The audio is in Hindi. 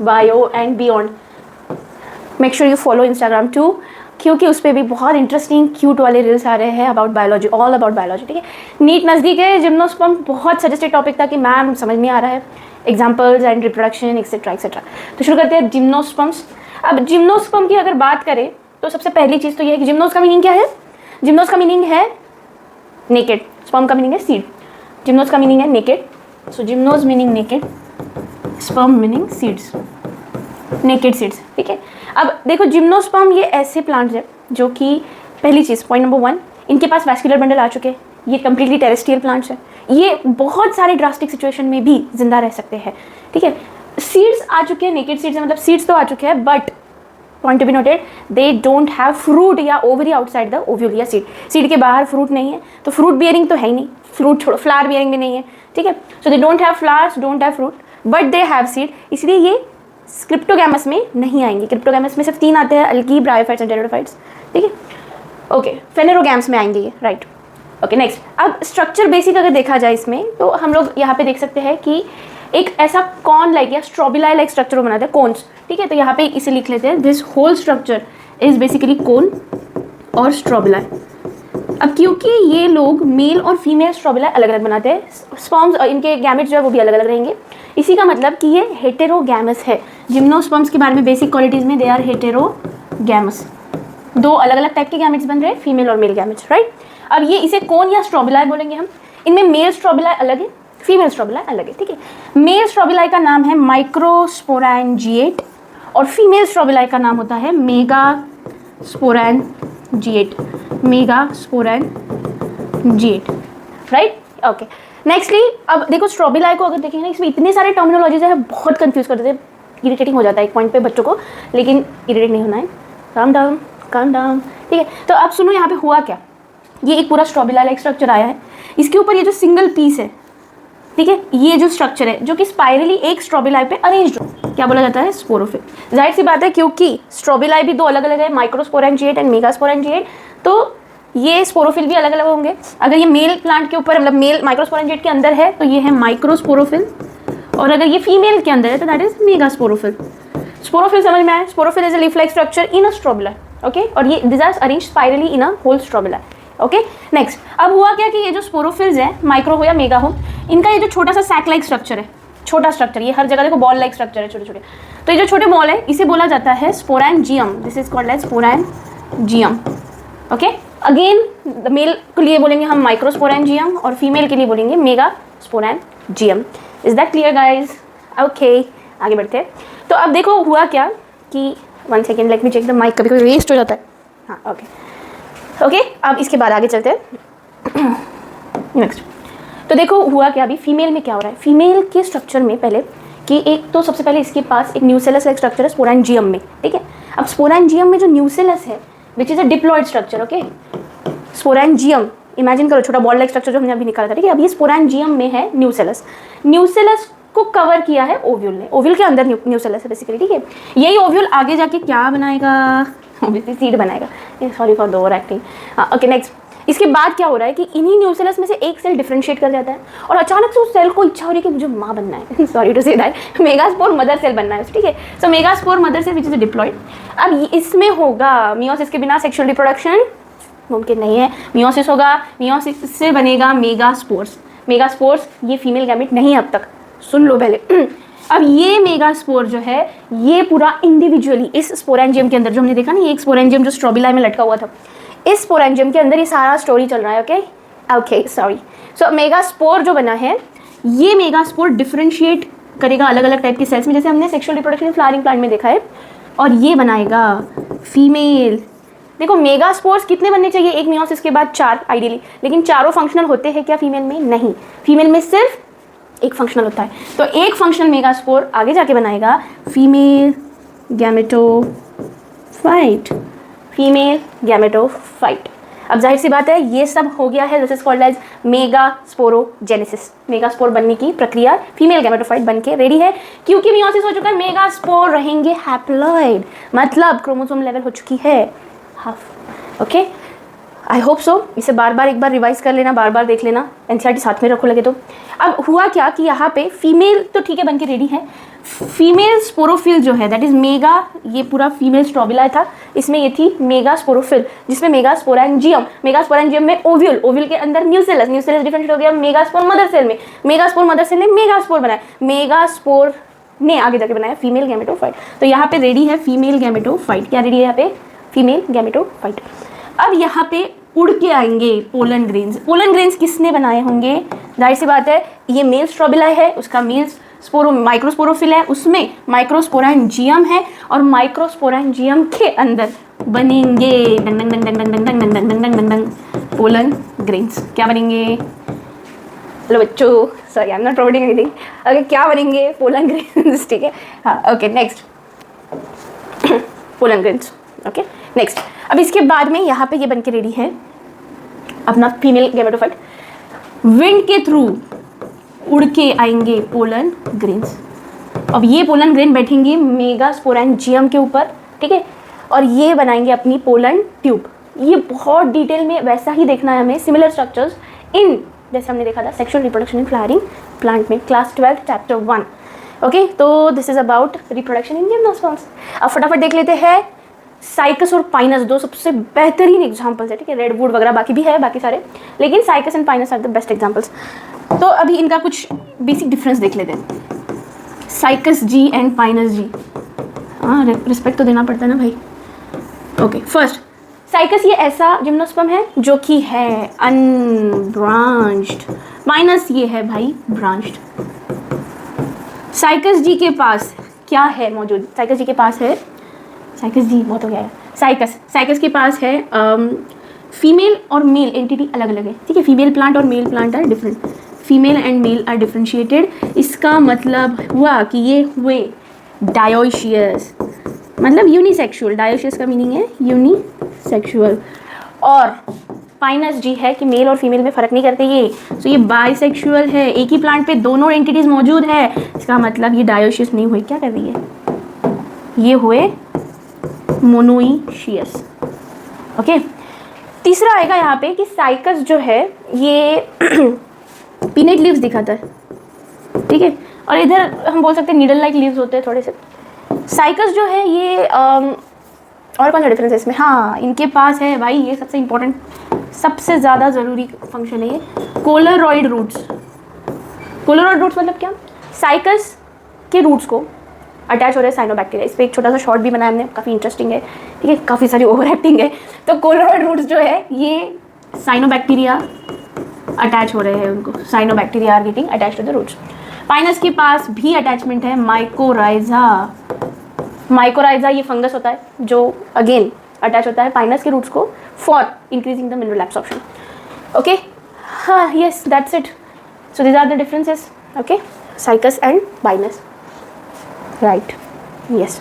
Bio and beyond. Make sure you follow Instagram too, क्योंकि उस पर भी बहुत इंटरेस्टिंग क्यूट वाले रील्स आ रहे हैं about biology, all about biology. ठीक है, नीट नज़दीक है, जिम्नोस्पर्म बहुत सजेस्टेड टॉपिक था कि मैम समझ नहीं आ रहा है, examples and reproduction etcetera etcetera. तो शुरू करते हैं जिम्नोस्पर्म्स। अब जिम्नोस्पर्म की अगर बात करें तो सबसे पहली चीज़ तो ये है कि जिम्नोस का मीनिंग क्या है? जिम्नोस का मीनिंग है नेकेड, स्पर्म का मीनिंग है सीड। जिम्नोस का मीनिंग है naked, so gymnos meaning naked, sperm meaning seeds, naked seeds. ठीक है, अब देखो जिम्नोस्पर्म ये ऐसे प्लांट्स हैं जो कि पहली चीज़ पॉइंट नंबर 1, इनके पास वैस्कुलर बंडल आ चुके हैं, ये कम्प्लीटली टेरेस्ट्रियल प्लांट्स हैं, ये बहुत सारे ड्रास्टिक सिचुएशन में भी जिंदा रह सकते हैं। ठीक है, सीड्स आ चुके हैं, नेकेड सीड्स हैं, मतलब सीड्स तो आ चुके हैं, but point to be noted, they don't have fruit या ओवरी आउटसाइड द ओव्यूल या सीड। सीड के बाहर फ्रूट नहीं है, तो फ्रूट बियरिंग तो है ही नहीं, फ्रूट छोड़ो, फ्लावर बियरिंग भी नहीं है। ठीक है, so they don't have flowers, don't have fruit, but they have seed, इसलिए ये क्रिप्टोगैमस में नहीं आएंगे। क्रिप्टोगैमस में सिर्फ 3 आते हैं, अल्की, ब्रायोफाइट्स एंड टेरिडोफाइट्स। ठीक है, ओके, फेनेरोगैम्स में आएंगे ये, राइट। ओके, नेक्स्ट, अब स्ट्रक्चर बेसिक अगर देखा जाए इसमें, तो हम लोग यहाँ पे देख सकते हैं कि एक ऐसा कॉन लाइक या स्ट्रॉबिलाई लाइक स्ट्रक्चर बनाते हैं, कोन्स। ठीक है, तो यहाँ पे इसे लिख लेते हैं, this whole structure is basically cone और स्ट्रॉबिलाई। अब क्योंकि ये लोग मेल और फीमेल स्ट्रॉबिलाई अलग अलग बनाते हैं, स्पर्म्स इनके गैमेट्स जो है वो भी अलग अलग रहेंगे, इसी का मतलब कि ये हेटेरोगैमस है। जिम्नोस्पर्म्स के बारे में बेसिक क्वालिटीज में, दे आर हेटेरोगैमस, 2 अलग अलग टाइप के गैमेट्स बन रहे हैं, फीमेल और मेल गैमेट्स, राइट। अब ये इसे कोन या स्ट्रॉबिलाई बोलेंगे हम। इनमें मेल स्ट्रॉबिलाई अलग है, फीमेल स्ट्रॉबिलाई अलग है। ठीक है, मेल स्ट्रॉबिलाई का नाम है माइक्रोस्पोरेंजिएट और फीमेल स्ट्रॉबिलाई का नाम होता है मेगास्पोरेंजिएट, मेगास्पोरेंजिएट, राइट। ओके, नेक्स्टली अब देखो स्ट्रॉबिलाई को अगर देखेंगे ना, इसमें इतने सारे टर्मिनोलॉजीज है, बहुत कंफ्यूज कर देते हैं, इरिटेटिंग हो जाता है एक पॉइंट पे बच्चों को, लेकिन इरिटेट नहीं होना है, काम डाउन काम डाउन। ठीक है, तो अब सुनो यहाँ पे हुआ क्या। ये एक पूरा स्ट्रॉबिलाई लाइक स्ट्रक्चर आया है, इसके ऊपर ये जो सिंगल पीस है, ठीक है, ये जो स्ट्रक्चर है जो कि स्पाइरली एक स्ट्रॉबिलाई पे अरेंज्ड हो, क्या बोला जाता है? स्पोरोफिल। जाहिर सी बात है क्योंकि स्ट्रॉबिलाई भी 2 अलग अलग है, माइक्रोस्पोरेंजिएट एंड मेगास्पोरेंजिएट, तो ये स्पोरोफिल भी अलग अलग होंगे। अगर ये मेल प्लांट के ऊपर, मतलब मेल माइक्रोस्पोरेंजिएट के अंदर है तो ये है माइक्रोस्पोरोफिल, और अगर ये फीमेल के अंदर है तो दैट इज मेगास्पोरोफिल। स्पोरोफिल समझ में आया? Sporophyll is a leaf like structure in a strobili, okay, और ये this are arranged spirally in a whole strobili. Okay, next, अब हुआ क्या कि ये जो स्पोरोफिल्स है, माइक्रो हो या मेगा हो, इनका ये जो छोटा सा सैक लाइक स्ट्रक्चर है, छोटा स्ट्रक्चर, ये हर जगह देखो बॉल लाइक स्ट्रक्चर है, छोटे छोटे, तो ये जो छोटे बॉल है इसे बोला जाता है sporangium, this is called as sporangium. Okay, again male के लिए बोलेंगे हम माइक्रोस्पोरेंजियम और फीमेल के लिए बोलेंगे mega sporangium. Is that clear guys? Okay, आगे बढ़ते हैं। तो अब देखो हुआ क्या कि 1 second, let me check the mic, कभी कभी वेस्ट हो जाता है। हाँ, ओके, अब इसके बाद आगे चलते हैं। नेक्स्ट, तो देखो हुआ क्या, अभी फीमेल में क्या हो रहा है। फीमेल के स्ट्रक्चर में पहले कि एक तो सबसे पहले इसके पास एक न्यूसेलस लाइक स्ट्रक्चर है स्पोरेंजियम में। ठीक है, अब स्पोरेंजियम में जो न्यूसेलस है which is a diploid structure, okay, sporangium imagine करो, छोटा बॉल लाइक स्ट्रक्चर जो हमने अभी निकाला था। ठीक है, अब ये स्पोरेंजियम में है न्यूसेलस, न्यूसेलस को कवर किया है ओव्यूल ने, ओव्यूल के अंदर न्यूसेलस है बेसिकली। ठीक है, यही ओव्यूल आगे जाके क्या बनाएगा? ऑब्वियसली सीड बनाएगा। Sorry for the over acting. Okay, next, इसके बाद क्या हो रहा है कि इन्हीं न्यूसेलस में से एक सेल डिफरेंशिएट कर जाता है और अचानक से उस सेल को इच्छा हो रही है कि मुझे माँ बनना है, sorry to say that, megaspore mother cell बनना है। ठीक है, so megaspore mother cell which is diploid. अब इसमें होगा मियोसिस के बिना सेक्सुअल रिप्रोडक्शन मुमकिन नहीं है, मियोसिस होगा, मियोसिस से बनेगा मेगास्पोर्स। मेगास्पोर्स ये फीमेल गैमेट नहीं है अब तक, सुन लो पहले। अब ये मेगास्पोर जो है ये पूरा इंडिविजुअली इस स्पोरेंजियम के अंदर, जो हमने देखा ना, ये एक स्पोरेंजियम जो स्ट्रॉबिलाई में लटका हुआ था, इस स्पोरेंजियम के अंदर ये सारा स्टोरी चल रहा है। Okay, sorry. सो मेगास्पोर जो बना है, ये मेगास्पोर डिफरेंशिएट करेगा अलग अलग टाइप के सेल्स में, जैसे हमने सेक्सुअल रिप्रोडक्शन फ्लावरिंग प्लांट में देखा है, और ये बनाएगा फीमेल। देखो मेगास्पोर्स कितने बनने चाहिए एक मियोसिस के बाद? 4 आइडियली, लेकिन चारों फंक्शनल होते हैं क्या फीमेल में? नहीं, फीमेल में सिर्फ एक फंक्शनल होता है। तो एक फंक्शनल मेगास्पोर आगे जाके बनाएगा फीमेल गैमेटोफाइट, फीमेल गैमेटोफाइट। अब जाहिर सी बात है ये सब हो गया है, this is called as megasporogenesis. Megaspore बनने की प्रक्रिया, फीमेल गैमेटोफाइट बन के रेडी है, क्योंकि मियोसिस हो चुका है, मेगास्पोर रहेंगे हैप्लॉइड, मतलब क्रोमोसोम लेवल हो चुकी है half. Okay, I hope so. इसे बार बार एक बार रिवाइज कर लेना, बार बार देख लेना, एनसीईआरटी साथ में रखो लगे तो। अब हुआ क्या कि यहाँ पे फीमेल तो ठीक है बन के रेडी है, फीमेल स्पोरोफिल जो है दैट इज मेगा, ये पूरा फीमेल स्ट्रोबिलाई था, इसमें ये थी मेगा स्पोरोफिल जिसमें मेगा स्पोरेंजियम, मेगा स्पोरेंजियम में ओव्यूल, ओव्यूल के अंदर न्यूसेलस, न्यूसेलस डिफरेंशिएट हो गया मेगा स्पोर मदर सेल में, मेगा स्पोर मदर सेल ने मेगा स्पोर बनाया, मेगा स्पोर ने आगे जाके बनाया फीमेल गैमेटोफाइट। तो यहाँ पे रेडी है फीमेल गैमेटोफाइट। क्या रेडी है यहाँ पे? Female gametophyte. अब यहाँ पे उड़ के आएंगे पोलन ग्रेन्स। पोलन ग्रेन्स किसने बनाए होंगे? जाहिर सी बात है, ये मेल स्ट्रोबिलाई है, उसका मेल स्पोरो माइक्रोस्पोरोफिल है, उसमें माइक्रोस्पोरेंजियम है और माइक्रोस्पोरेंजियम के अंदर बनेंगे डंग डंग डंग डंग डंग डंग डंग डंग डंग डंग डंग पोलन ग्रेन्स। क्या बनेंगे? हेलो बच्चों, sorry I am not providing anything. Okay, क्या बनेंगे? पोलन ग्रेन्स, ठीक है। हाँ, okay, next pollen grains. Okay, next. अब इसके बाद में यहाँ पे ये बन के रेडी है अपना फीमेल गैमेटोफाइट। विंड के थ्रू उड़ के आएंगे पोलन ग्रेन्स। अब ये पोलन ग्रेन बैठेंगे मेगा स्पोरेंजियम के ऊपर, ठीक है, और ये बनाएंगे अपनी पोलन ट्यूब। ये बहुत डिटेल में वैसा ही देखना है हमें, सिमिलर स्ट्रक्चर्स इन, जैसे हमने देखा था sexual reproduction in flowering plant में, क्लास 12 चैप्टर 1। ओके, तो this is about reproduction in gymnosperms. अब फटाफट देख लेते हैं साइकस और पाइनस, दो सबसे बेहतरीन एग्जाम्पल्स है, ठीक है। रेडवुड वगैरह बाकी भी है, बाकी सारे, लेकिन Cycas and Pinus are the best examples. तो अभी इनका कुछ बेसिक डिफरेंस देख लेते हैं। Cycas ji and Pinus ji, हाँ रिस्पेक्ट तो देना पड़ता है ना भाई। ओके, फर्स्ट साइकस ये ऐसा जिम्नोस्पर्म है जो कि है अनब्रांच्ड, माइनस ये है भाई ब्रांच्ड। साइकस जी के पास क्या है मौजूद? साइकस जी के पास है, साइकस जी बहुत हो गया है, साइकस के पास है फीमेल और मेल एंटिटी अलग अलग है, ठीक है। फीमेल प्लांट और male plant are different, female and male are differentiated. इसका मतलब हुआ कि ये हुए डायोशियस, मतलब यूनिसेक्सुअल। डायोशियस का मीनिंग है यूनिसेक्सुअल। और पाइनस जी है कि मेल और फीमेल में फ़र्क नहीं करते ये, तो ये बाइसेक्सुअल है, एक ही प्लांट पे दोनों एंटिटीज मौजूद है। इसका मतलब ये डायोशियस नहीं हुए, क्या कर रही है, ये हुए मोनोइशियस। ओके, तीसरा आएगा यहाँ पे कि साइकस जो है ये पीनट लीव्स दिखाता है, ठीक है, और इधर हम बोल सकते हैं नीडल लाइक लीव्स होते हैं थोड़े से। साइकस जो है ये और कौन सा डिफरेंस है इसमें? हाँ, इनके पास है भाई, ये सबसे इम्पोर्टेंट, सबसे ज़्यादा ज़रूरी फंक्शन है ये, कोलरॉइड रूट्स। कोलरॉइड रूट्स मतलब क्या? साइकस के रूट्स को अटैच हो रहे हैं साइनोबैक्टीरिया। इस पर एक छोटा सा शॉर्ट भी बनाया हमने, काफ़ी इंटरेस्टिंग है, ठीक है, काफ़ी सारी ओवर एक्टिंग है। तो कोलरॉइड रूट्स जो है ये साइनोबैक्टीरिया अटैच हो रहे हैं उनको, cyanobacteria are getting attach to the roots. Pinus के पास भी अटैचमेंट है माइकोराइजा। माइकोराइजा ये फंगस होता है जो अगेन अटैच होता है पाइनस के रूट्स को for increasing the mineral absorption. Okay, हाँ, yes, that's it. So these are the differences, okay, cycas and pinus, right, yes.